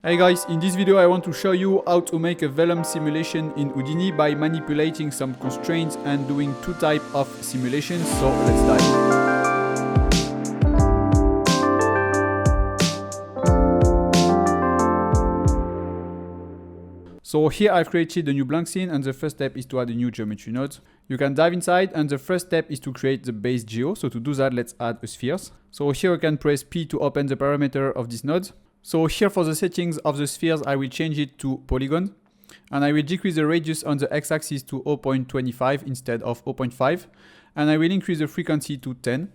Hey guys, in this video I want to show you how to make a Vellum simulation in Houdini by manipulating some constraints and doing two types of simulations, so let's dive. So here I've created a new blank scene and the first step is to add a new geometry node. You can dive inside and the first step is to create the base geo. So to do that, let's add a spheres. So here you can press P to open the parameter of this node. So here for the settings of the spheres, I will change it to polygon and I will decrease the radius on the x-axis to 0.25 instead of 0.5 and I will increase the frequency to 10.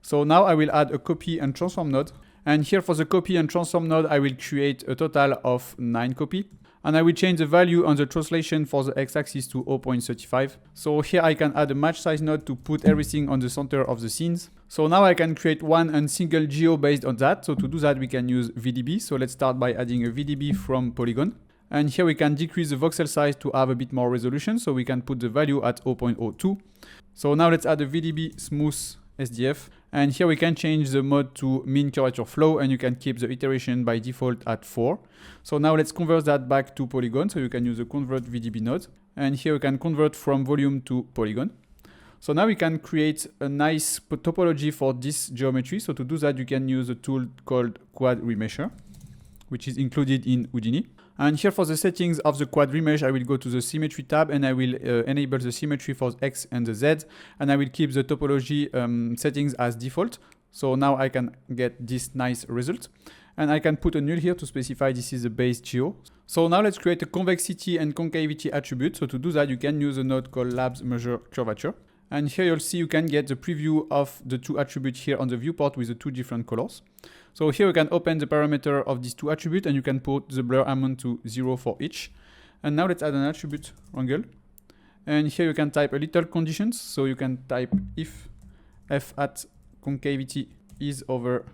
So now I will add a copy and transform node, and here for the copy and transform node I will create a total of 9 copy and I will change the value on the translation for the x-axis to 0.35. So here I can add a match size node to put everything on the center of the scenes. So now I can create one and single geo based on that. So to do that we can use VDB. So let's start by adding a VDB from polygon. And here we can decrease the voxel size to have a bit more resolution. So we can put the value at 0.02. So now let's add a VDB smooth SDF. And here we can change the mode to mean curvature flow and you can keep the iteration by default at 4. So now let's convert that back to polygon. So you can use the convert VDB node. And here we can convert from volume to polygon. So now we can create a nice topology for this geometry. So to do that, you can use a tool called Quad Remesher, which is included in Houdini. And here for the settings of the quad remesh, I will go to the symmetry tab and I will enable the symmetry for the X and the Z. And I will keep the topology settings as default. So now I can get this nice result. And I can put a null here to specify this is the base geo. So now let's create a convexity and concavity attribute. So to do that, you can use a node called labs measure curvature. And here you'll see you can get the preview of the two attributes here on the viewport with the two different colors. So here you can open the parameter of these two attributes and you can put the blur amount to 0 for each. And now let's add an attribute angle. And here you can type a little conditions. So you can type if f at concavity is over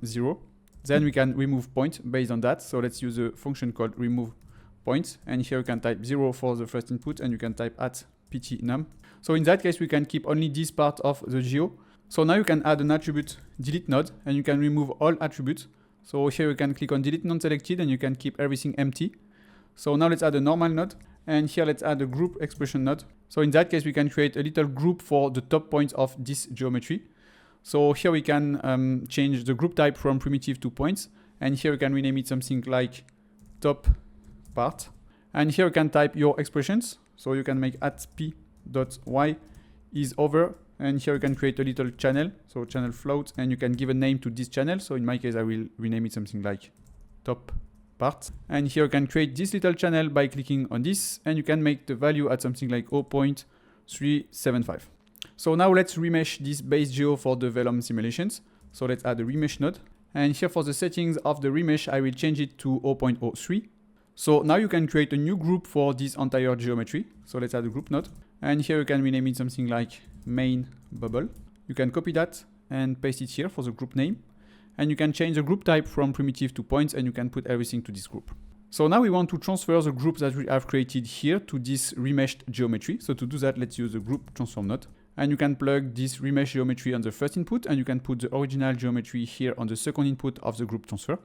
0. Then we can remove point based on that. So let's use a function called remove point. And here you can type 0 for the first input and you can type at ptnum. So in that case, we can keep only this part of the geo. So now you can add an attribute delete node and you can remove all attributes. So here you can click on delete non-selected and you can keep everything empty. So now let's add a normal node and here let's add a group expression node. So in that case, we can create a little group for the top points of this geometry. So here we can change the group type from primitive to points. And here we can rename it something like top part. And here you can type your expressions. So you can make at p.y is over. And here you can create a little channel. So channel float. And you can give a name to this channel. So in my case, I will rename it something like top part. And here you can create this little channel by clicking on this. And you can make the value at something like 0.375. So now let's remesh this base geo for the Vellum simulations. So let's add a remesh node. And here for the settings of the remesh, I will change it to 0.03. So now you can create a new group for this entire geometry. So let's add a group node. And here you can rename it something like main bubble. You can copy that and paste it here for the group name. And you can change the group type from primitive to points and you can put everything to this group. So now we want to transfer the group that we have created here to this remeshed geometry. So to do that, let's use the group transform node. And you can plug this remesh geometry on the first input and you can put the original geometry here on the second input of the group transfer.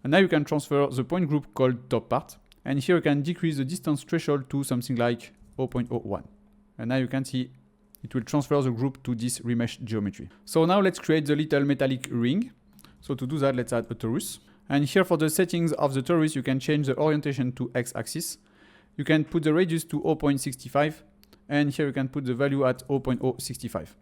And now you can transfer the point group called top part. And here you can decrease the distance threshold to something like 0.01. And now you can see it will transfer the group to this remesh geometry. So now let's create the little metallic ring. So to do that, let's add a torus. And here for the settings of the torus, you can change the orientation to x-axis. You can put the radius to 0.65. And here you can put the value at 0.065.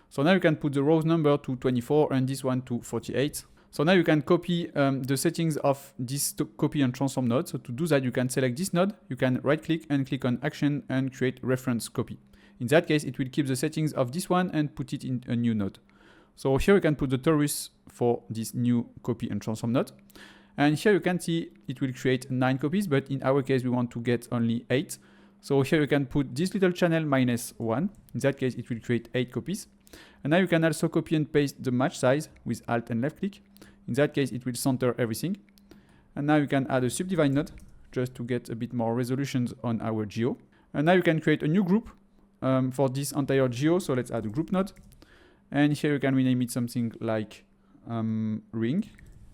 So now you can put the rows number to 24 and this one to 48. So now you can copy the settings of this copy and transform node. So to do that, you can select this node, you can right click and click on action and create reference copy. In that case, it will keep the settings of this one and put it in a new node. So here you can put the torus for this new copy and transform node. And here you can see it will create 9 copies, but in our case, we want to get only 8. So here you can put this little channel -1. In that case, it will create 8 copies. And now you can also copy and paste the match size with Alt and left click. In that case, it will center everything. And now you can add a subdivide node just to get a bit more resolutions on our geo. And now you can create a new group for this entire geo. So let's add a group node. And here you can rename it something like ring.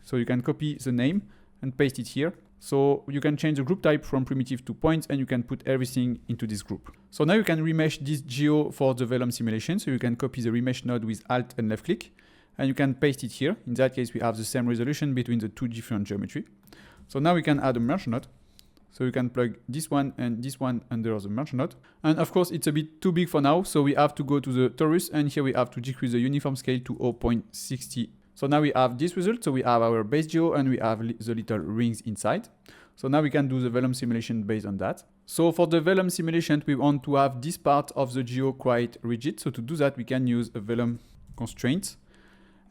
So you can copy the name and paste it here. So you can change the group type from primitive to points, and you can put everything into this group. So now you can remesh this geo for the Vellum simulation. So you can copy the remesh node with Alt and left click, and you can paste it here. In that case, we have the same resolution between the two different geometry. So now we can add a merge node. So you can plug this one and this one under the merge node. And of course, it's a bit too big for now. So we have to go to the torus, and here we have to decrease the uniform scale to 0.60. So now we have this result. So we have our base geo and we have the little rings inside. So now we can do the Vellum simulation based on that. So for the Vellum simulation, we want to have this part of the geo quite rigid. So to do that, we can use a Vellum constraint.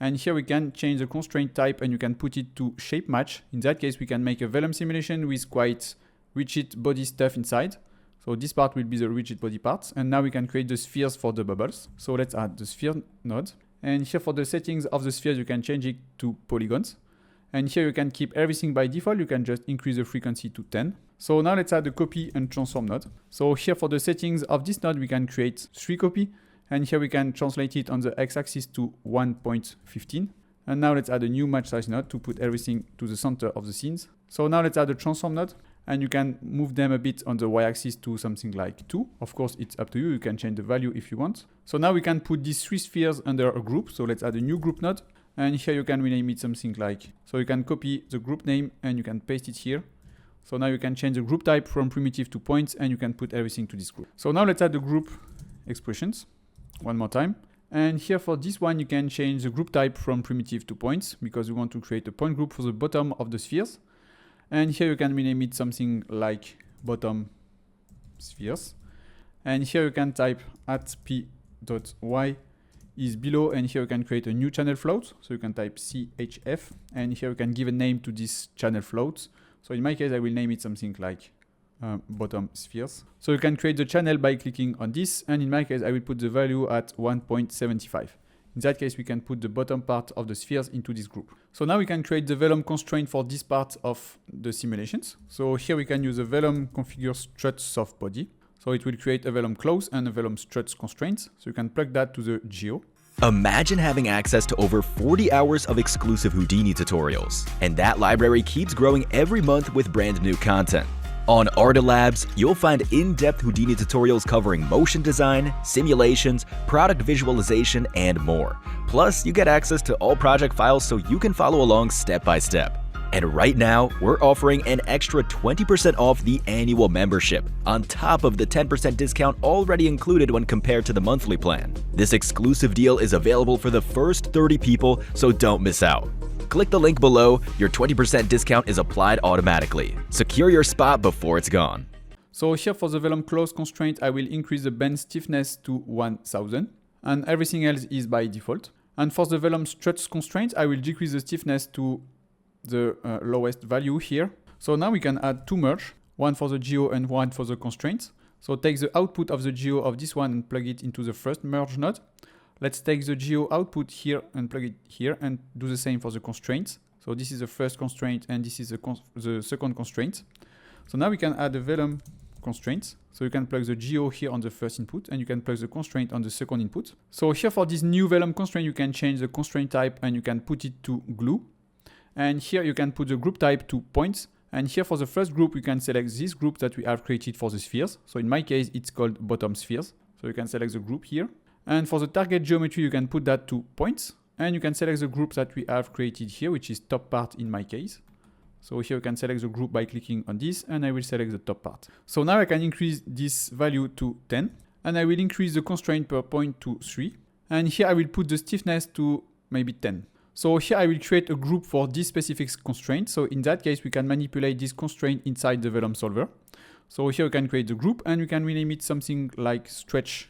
And here we can change the constraint type, and you can put it to shape match. In that case, we can make a Vellum simulation with quite rigid body stuff inside. So this part will be the rigid body part. And now we can create the spheres for the bubbles. So let's add the sphere node. And here for the settings of the spheres, you can change it to polygons. And here you can keep everything by default. You can just increase the frequency to 10. So now let's add the copy and transform node. So here for the settings of this node, we can create 3 copy. And here we can translate it on the x-axis to 1.15. And now let's add a new match size node to put everything to the center of the scenes. So now let's add a transform node. And you can move them a bit on the y-axis to something like 2. Of course, it's up to you. You can change the value if you want. So now we can put these 3 spheres under a group. So let's add a new group node. And here you can rename it something like, so you can copy the group name and you can paste it here. So now you can change the group type from primitive to points, and you can put everything to this group. So now let's add the group expressions one more time. And here for this one, you can change the group type from primitive to points, because we want to create a point group for the bottom of the spheres. And here you can rename it something like bottom spheres. And here you can type at p.y is below, and here you can create a new channel float. So you can type CHF, and here you can give a name to this channel float. So in my case, I will name it something like bottom spheres. So you can create the channel by clicking on this, and in my case, I will put the value at 1.75. In that case, we can put the bottom part of the spheres into this group. So now we can create the Vellum constraint for this part of the simulations. So here we can use a Vellum configure struts soft body. So it will create a Vellum close and a Vellum struts constraints. So you can plug that to the geo. Imagine having access to over 40 hours of exclusive Houdini tutorials. And that library keeps growing every month with brand new content. On Artilabs, you'll find in-depth Houdini tutorials covering motion design, simulations, product visualization, and more. Plus, you get access to all project files so you can follow along step by step. And right now, we're offering an extra 20% off the annual membership, on top of the 10% discount already included when compared to the monthly plan. This exclusive deal is available for the first 30 people, so don't miss out. Click the link below. Your 20% discount is applied automatically. Secure your spot before it's gone. So here for the Vellum close constraint, I will increase the bend stiffness to 1000, and everything else is by default. And for the Vellum struts constraint, I will decrease the stiffness to the lowest value here. So now we can add 2 merge, one for the geo and one for the constraints. So take the output of the geo of this one and plug it into the first merge node. Let's take the geo output here and plug it here and do the same for the constraints. So this is the first constraint and this is the second constraint. So now we can add a Vellum constraint. So you can plug the geo here on the first input and you can plug the constraint on the second input. So here for this new Vellum constraint, you can change the constraint type and you can put it to glue. And here you can put the group type to points. And here for the first group, you can select this group that we have created for the spheres. So in my case, it's called bottom spheres. So you can select the group here. And for the target geometry, you can put that to points. And you can select the group that we have created here, which is top part in my case. So here you can select the group by clicking on this, and I will select the top part. So now I can increase this value to 10, and I will increase the constraint per point to 3. And here I will put the stiffness to maybe 10. So here I will create a group for this specific constraint. So in that case, we can manipulate this constraint inside the Vellum solver. So here you can create the group, and you can rename it something like stretch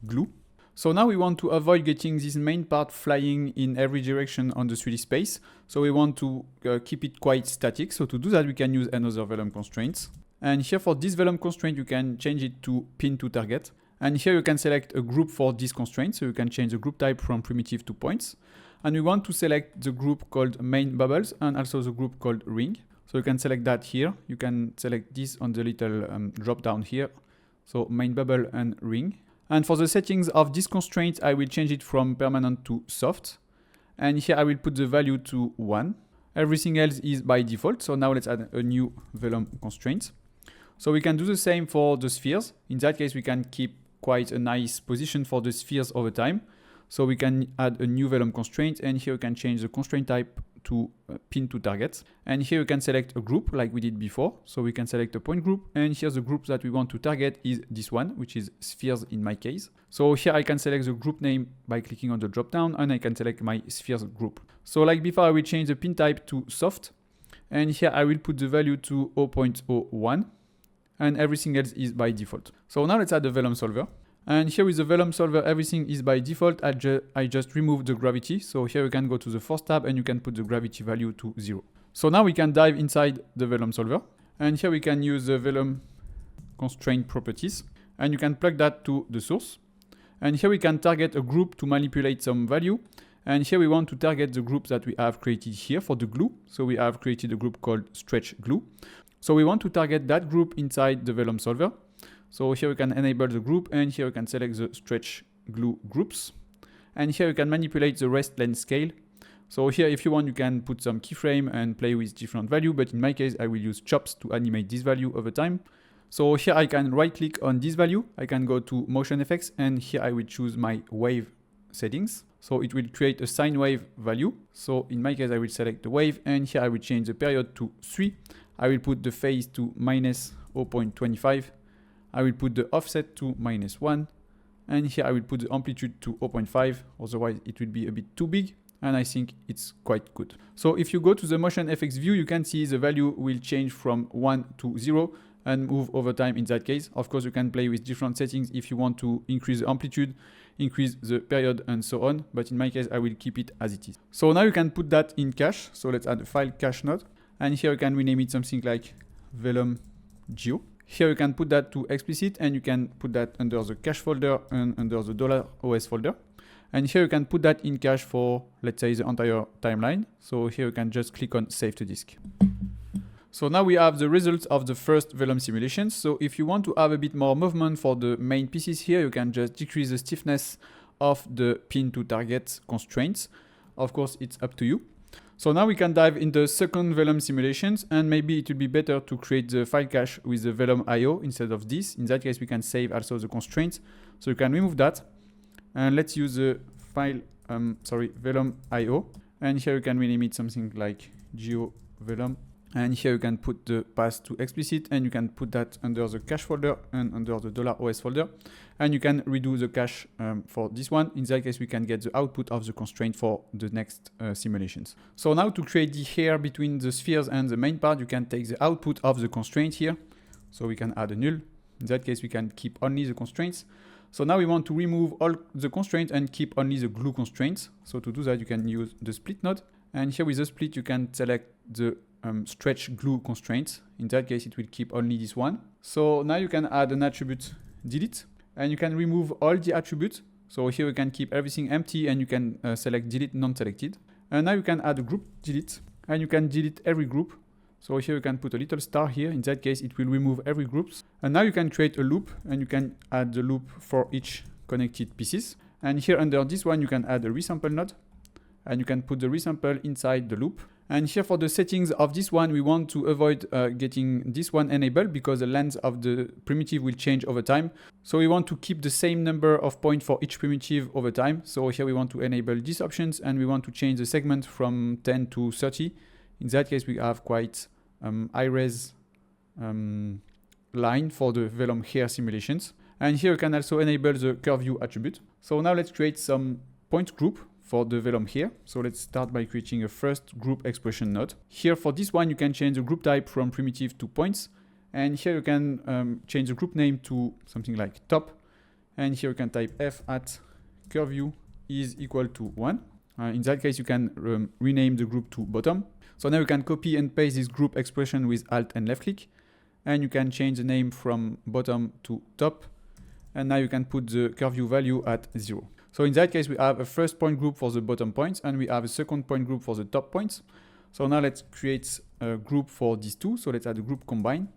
glue. So now we want to avoid getting this main part flying in every direction on the 3D space. So we want to keep it quite static. So to do that, we can use another Vellum constraints. And here for this Vellum constraint, you can change it to pin to target. And here you can select a group for this constraint. So you can change the group type from primitive to points. And we want to select the group called main bubbles and also the group called ring. So you can select that here. You can select this on the little drop down here. So main bubble and ring. And for the settings of this constraint, I will change it from permanent to soft. And here I will put the value to 1. Everything else is by default. So now let's add a new Vellum constraint. So we can do the same for the spheres. In that case, we can keep quite a nice position for the spheres over time. So we can add a new Vellum constraint, and here we can change the constraint type to pin to target. And here we can select a group like we did before. So we can select a point group, and here the group that we want to target is this one, which is spheres in my case. So here I can select the group name by clicking on the drop down, and I can select my spheres group. So like before, I will change the pin type to soft, and here I will put the value to 0.01, and everything else is by default. So now let's add the Vellum solver. And here with the Vellum solver, everything is by default. I just remove the gravity. So here you can go to the force tab and you can put the gravity value to 0. So now we can dive inside the Vellum solver. And here we can use the Vellum constraint properties. And you can plug that to the source. And here we can target a group to manipulate some value. And here we want to target the group that we have created here for the glue. So we have created a group called stretch glue. So we want to target that group inside the Vellum solver. So here we can enable the group, and here we can select the stretch glue groups. And here you can manipulate the rest length scale. So here, if you want, you can put some keyframe and play with different value, but in my case, I will use chops to animate this value over time. So here I can right click on this value. I can go to motion effects, and here I will choose my wave settings. So it will create a sine wave value. So in my case, I will select the wave, and here I will change the period to 3. I will put the phase to minus 0.25. I will put the offset to -1, and here I will put the amplitude to 0.5, otherwise it will be a bit too big, and I think it's quite good. So if you go to the motion effects view, you can see the value will change from 1 to 0 and move over time in that case. Of course, you can play with different settings if you want to increase the amplitude, increase the period, and so on, but in my case, I will keep it as it is. So now you can put that in cache, so let's add a file cache node, and here you can rename it something like Vellum Geo. Here you can put that to explicit, and you can put that under the cache folder and under the $OS folder. And here you can put that in cache for, let's say, the entire timeline. So here you can just click on save to disk. So now we have the results of the first Vellum simulations. So if you want to have a bit more movement for the main pieces here, you can just decrease the stiffness of the pin to target constraints. Of course, it's up to you. So now we can dive in the second Vellum simulations, and maybe it will be better to create the file cache with the Vellum IO instead of this. In that case, we can save also the constraints. So you can remove that, and let's use the file, Vellum IO. And here you can rename it something like Geo Vellum. And here you can put the path to explicit, and you can put that under the cache folder and under the $OS folder. And you can redo the cache for this one. In that case, we can get the output of the constraint for the next simulations. So now to create the hair between the spheres and the main part, you can take the output of the constraint here. So we can add a null. In that case, we can keep only the constraints. So now we want to remove all the constraints and keep only the glue constraints. So to do that, you can use the split node. And here with the split, you can select the stretch glue constraints. In that case, it will keep only this one. So now you can add an attribute delete, and you can remove all the attributes. So here you can keep everything empty, and you can select delete non-selected. And now you can add a group delete, and you can delete every group. So here you can put a little star here. In that case, it will remove every groups. And now you can create a loop, and you can add the loop for each connected pieces. And here under this one, you can add a resample node, and you can put the resample inside the loop. And here for the settings of this one, we want to avoid getting this one enabled because the length of the primitive will change over time. So we want to keep the same number of points for each primitive over time. So here we want to enable these options, and we want to change the segment from 10 to 30. In that case, we have quite high-res line for the Vellum hair simulations. And here you can also enable the curve view attribute. So now let's create some point group for the Vellum here. So let's start by creating a first group expression node. Here for this one, you can change the group type from primitive to points. And here you can change the group name to something like top. And here you can type f at curve view is equal to 1. In that case, you can rename the group to bottom. So now you can copy and paste this group expression with Alt and left click. And you can change the name from bottom to top. And now you can put the curve view value at 0. So in that case, we have a first point group for the bottom points, and we have a second point group for the top points. So now let's create a group for these two. So let's add a group combine.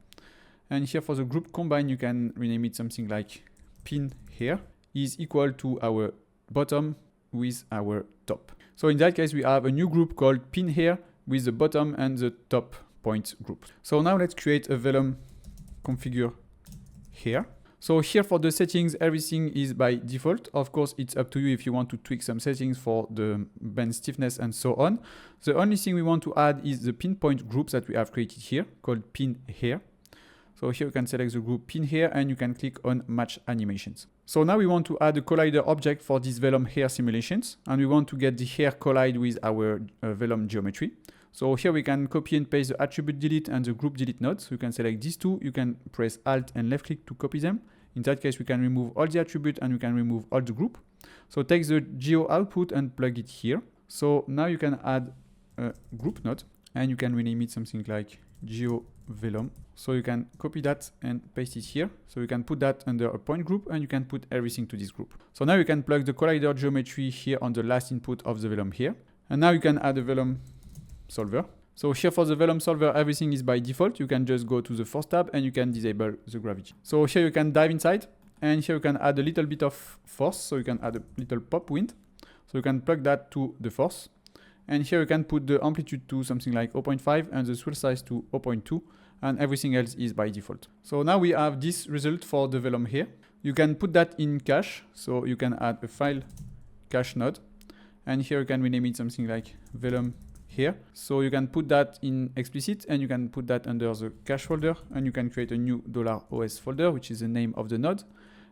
And here for the group combine, you can rename it something like pin here is equal to our bottom with our top. So in that case, we have a new group called pin here, with the bottom and the top point group. So now let's create a Vellum configure here. So here for the settings, everything is by default. Of course, it's up to you if you want to tweak some settings for the bend stiffness and so on. The only thing we want to add is the pinpoint groups that we have created here, called pin here. So here you can select the group pin here and you can click on match animations. So now we want to add a collider object for these Vellum hair simulations, and we want to get the hair collide with our Vellum geometry. So here we can copy and paste the attribute delete and the group delete node. So you can select these two, you can press Alt and left click to copy them. In that case, we can remove all the attribute and we can remove all the group. So take the geo output and plug it here. So now you can add a group node and you can rename it something like geo Vellum. So you can copy that and paste it here. So you can put that under a point group and you can put everything to this group. So now you can plug the collider geometry here on the last input of the Vellum here. And now you can add a Vellum solver. So here for the Vellum solver, everything is by default. You can just go to the force tab and you can disable the gravity. So here you can dive inside and here you can add a little bit of force. So you can add a little pop wind. So you can plug that to the force. And here you can put the amplitude to something like 0.5 and the swirl size to 0.2, and everything else is by default. So now we have this result for the Vellum here. You can put that in cache. So you can add a file cache node. And here you can rename it something like Vellum here. So you can put that in explicit and you can put that under the cache folder and you can create a new $OS folder, which is the name of the node.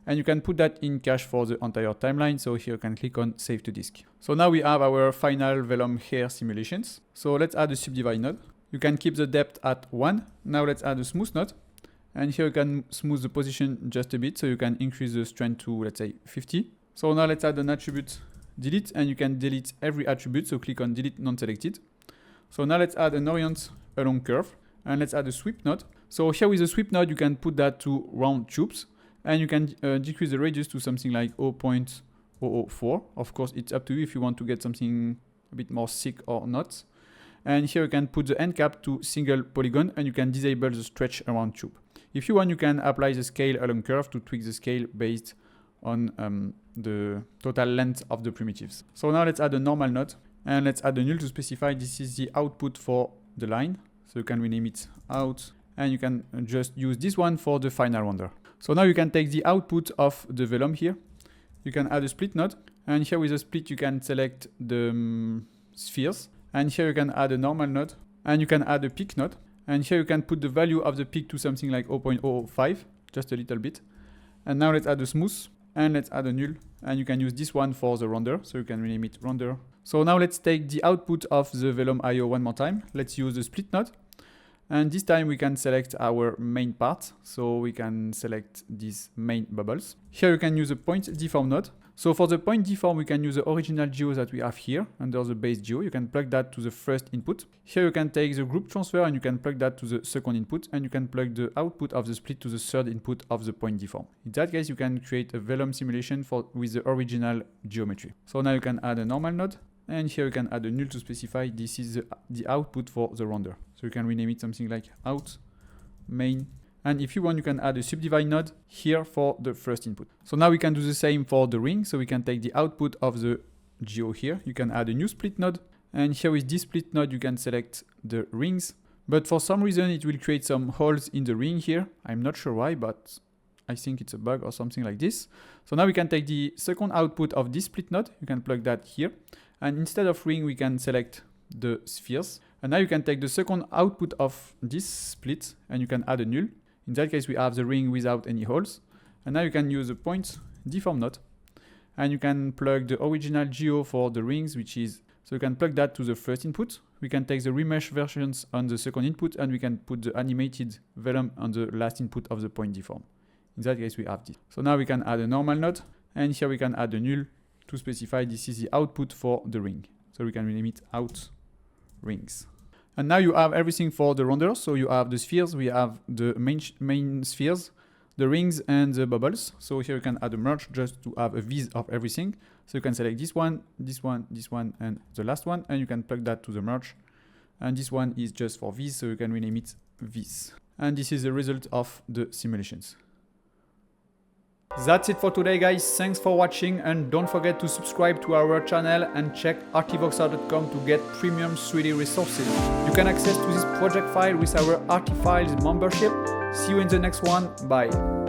And you can put that in cache for the entire timeline. So here you can click on save to disk. So now we have our final Vellum hair simulations. So let's add a subdivide node. You can keep the depth at 1. Now let's add a smooth node. And here you can smooth the position just a bit. So you can increase the strength to, let's say, 50. So now let's add an attribute delete and you can delete every attribute. So click on delete non-selected. So now let's add an orient along curve and let's add a sweep node. So here with the sweep node, you can put that to round tubes and you can decrease the radius to something like 0.004. Of course, it's up to you if you want to get something a bit more thick or not. And here you can put the end cap to single polygon and you can disable the stretch around tube. If you want, you can apply the scale along curve to tweak the scale based on the total length of the primitives. So now let's add a normal node. And let's add a null to specify this is the output for the line. So you can rename it out and you can just use this one for the final render. So now you can take the output of the Vellum here. You can add a split node and here with a split you can select the spheres and here you can add a normal node and you can add a peak node and here you can put the value of the peak to something like 0.005, just a little bit. And now let's add a smooth and let's add a null and you can use this one for the render. So you can rename it render. So now let's take the output of the Vellum IO one more time. Let's use the split node. And this time we can select our main part. So we can select these main bubbles. Here you can use a point deform node. So for the point deform, we can use the original geo that we have here under the base geo. You can plug that to the first input. Here you can take the group transfer and you can plug that to the second input and you can plug the output of the split to the third input of the point deform. In that case, you can create a Vellum simulation with the original geometry. So now you can add a normal node. And here you can add a null to specify this is the output for the render. So you can rename it something like out main. And if you want, you can add a subdivide node here for the first input. So now we can do the same for the ring. So we can take the output of the geo here. You can add a new split node. And here with this split node, you can select the rings. But for some reason, it will create some holes in the ring here. I'm not sure why, but I think it's a bug or something like this. So now we can take the second output of this split node. You can plug that here. And instead of ring, we can select the spheres. And now you can take the second output of this split and you can add a null. In that case, we have the ring without any holes. And now you can use a point deform node. And you can plug the original geo for the rings, which is, so you can plug that to the first input. We can take the remesh versions on the second input and we can put the animated Vellum on the last input of the point deform. In that case, we have this. So now we can add a normal node. And here we can add a null to specify this is the output for the ring. So we can rename it out rings. And now you have everything for the render. So you have the spheres, we have the main spheres, the rings and the bubbles. So here you can add a merge just to have a viz of everything. So you can select this one, this one, this one, and the last one, and you can plug that to the merge. And this one is just for viz, so you can rename it viz. And this is the result of the simulations. That's it for today, guys. Thanks for watching, and don't forget to subscribe to our channel and check Artivoxa.com to get premium 3D resources. You can access to this project file with our Artifiles membership. See you in the next one. Bye.